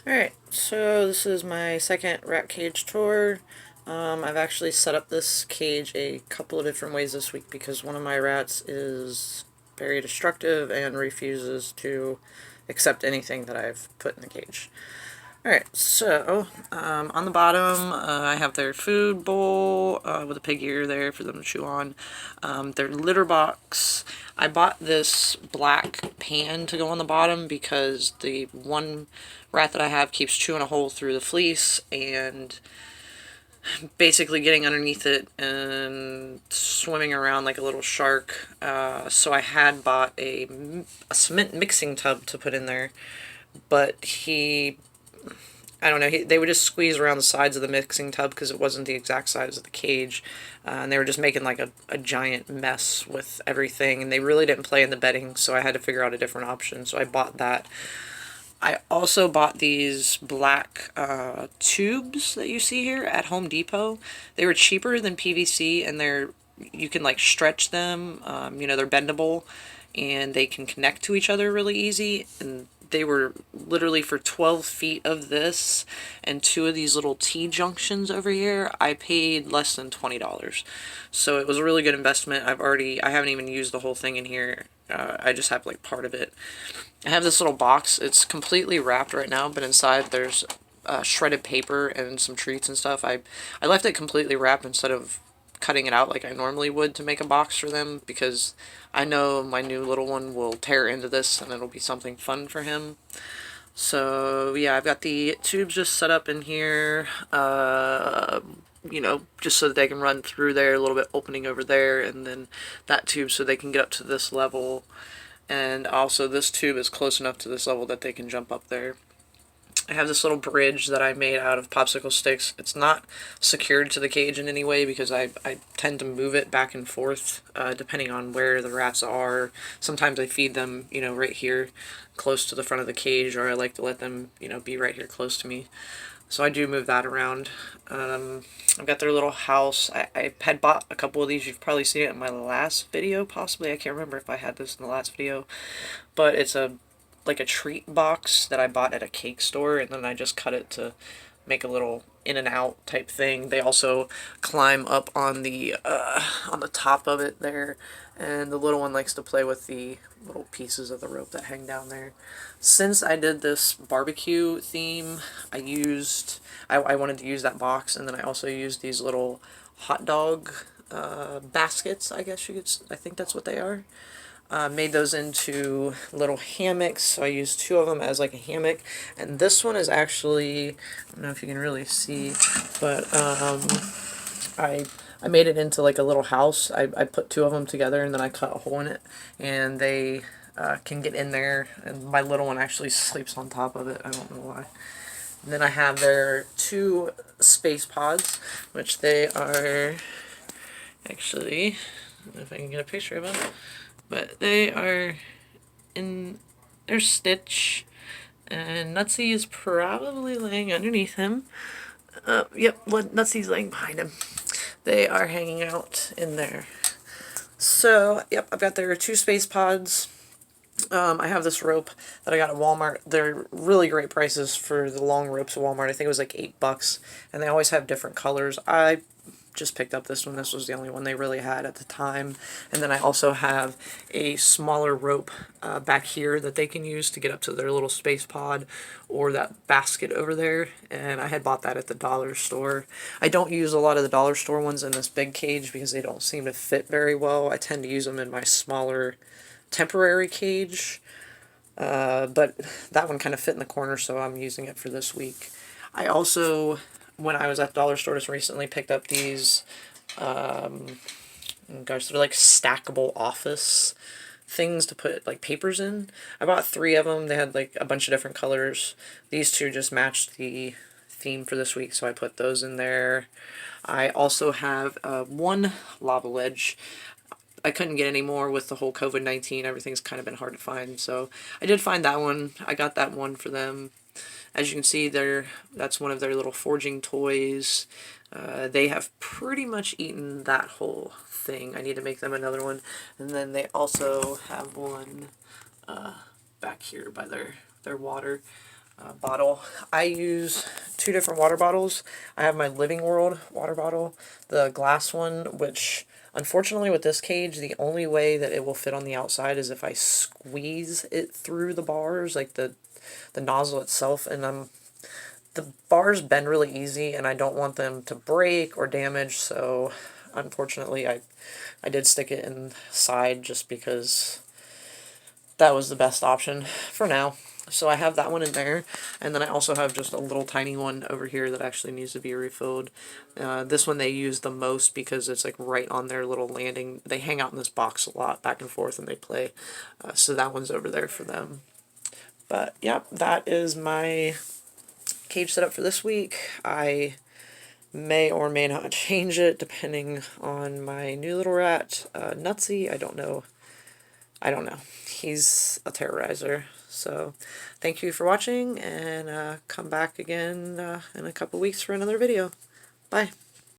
Alright, so this is my second rat cage tour. I've actually set up this cage a couple of different ways this week because one of my rats is very destructive and refuses to accept anything that I've put in the cage. Alright, so on the bottom I have their food bowl with a pig ear there for them to chew on. Their litter box. I bought this black pan to go on the bottom because the one rat that I have keeps chewing a hole through the fleece and basically getting underneath it and swimming around like a little shark. So I had bought a cement mixing tub to put in there, but I don't know, they would just squeeze around the sides of the mixing tub because it wasn't the exact size of the cage. And they were just making like a giant mess with everything. And they really didn't play in the bedding, so I had to figure out a different option. So I bought that. I also bought these black tubes that you see here at Home Depot. They were cheaper than PVC, and you can like stretch them. They're bendable, and they can connect to each other really easy. And they were literally for 12 feet of this and two of these little T-junctions over here. I paid less than $20. So it was a really good investment. I haven't even used the whole thing in here. I just have like part of it. I have this little box. It's completely wrapped right now, but inside there's shredded paper and some treats and stuff. I left it completely wrapped instead of cutting it out like I normally would to make a box for them because I know my new little one will tear into this and it'll be something fun for him. So yeah, I've got the tubes just set up in here, just so that they can run through there, a little bit opening over there, and then that tube so they can get up to this level. And also this tube is close enough to this level that they can jump up there. I have this little bridge that I made out of popsicle sticks. It's not secured to the cage in any way because I tend to move it back and forth depending on where the rats are. Sometimes I feed them, right here close to the front of the cage, or I like to let them, be right here close to me. So I do move that around. I've got their little house. I had bought a couple of these. You've probably seen it in my last video, possibly. I can't remember if I had this in the last video. But it's like a treat box that I bought at a cake store, and then I just cut it to make a little in and out type thing. They also climb up on the top of it there, and the little one likes to play with the little pieces of the rope that hang down there. Since I did this barbecue theme, I wanted to use that box, and then I also used these little hot dog baskets, I think that's what they are. Made those into little hammocks, so I used two of them as like a hammock, and this one is actually, I don't know if you can really see, but I made it into like a little house. I put two of them together and then I cut a hole in it, and they can get in there, and my little one actually sleeps on top of it. I don't know why. And then I have their two space pods, which they are actually, I don't know if I can get a picture of them, but they are in their stitch, and Nutsy is probably laying underneath him. Yep, Nutsy's laying behind him. They are hanging out in there. So, yep, I've got their two space pods. I have this rope that I got at Walmart. They're really great prices for the long ropes at Walmart. I think it was like $8, and they always have different colors. I just picked up this one. This was the only one they really had at the time. And then I also have a smaller rope back here that they can use to get up to their little space pod or that basket over there. And I had bought that at the dollar store. I don't use a lot of the dollar store ones in this big cage because they don't seem to fit very well. I tend to use them in my smaller temporary cage. But that one kind of fit in the corner, so I'm using it for this week. I also, when I was at the dollar store just recently, picked up these, gosh, they're like stackable office things to put like papers in. I bought three of them. They had like a bunch of different colors. These two just matched the theme for this week, so I put those in there. I also have one lava ledge. I couldn't get any more with the whole COVID-19. Everything's kind of been hard to find, so I did find that one. I got that one for them. As you can see, that's one of their little forging toys. They have pretty much eaten that whole thing. I need to make them another one. And then they also have one back here by their water. bottle. I use two different water bottles. I have my Living World water bottle, the glass one, which unfortunately with this cage, the only way that it will fit on the outside is if I squeeze it through the bars, like the nozzle itself, and the bars bend really easy, and I don't want them to break or damage, so unfortunately I did stick it inside just because that was the best option for now. So I have that one in there, and then I also have just a little tiny one over here that actually needs to be refilled. This one they use the most because it's like right on their little landing. They hang out in this box a lot, back and forth, and they play. So that one's over there for them. But yeah, that is my cage setup for this week. I may or may not change it depending on my new little rat, Nutsy. I don't know. He's a terrorizer. So thank you for watching, and come back again in a couple weeks for another video. Bye.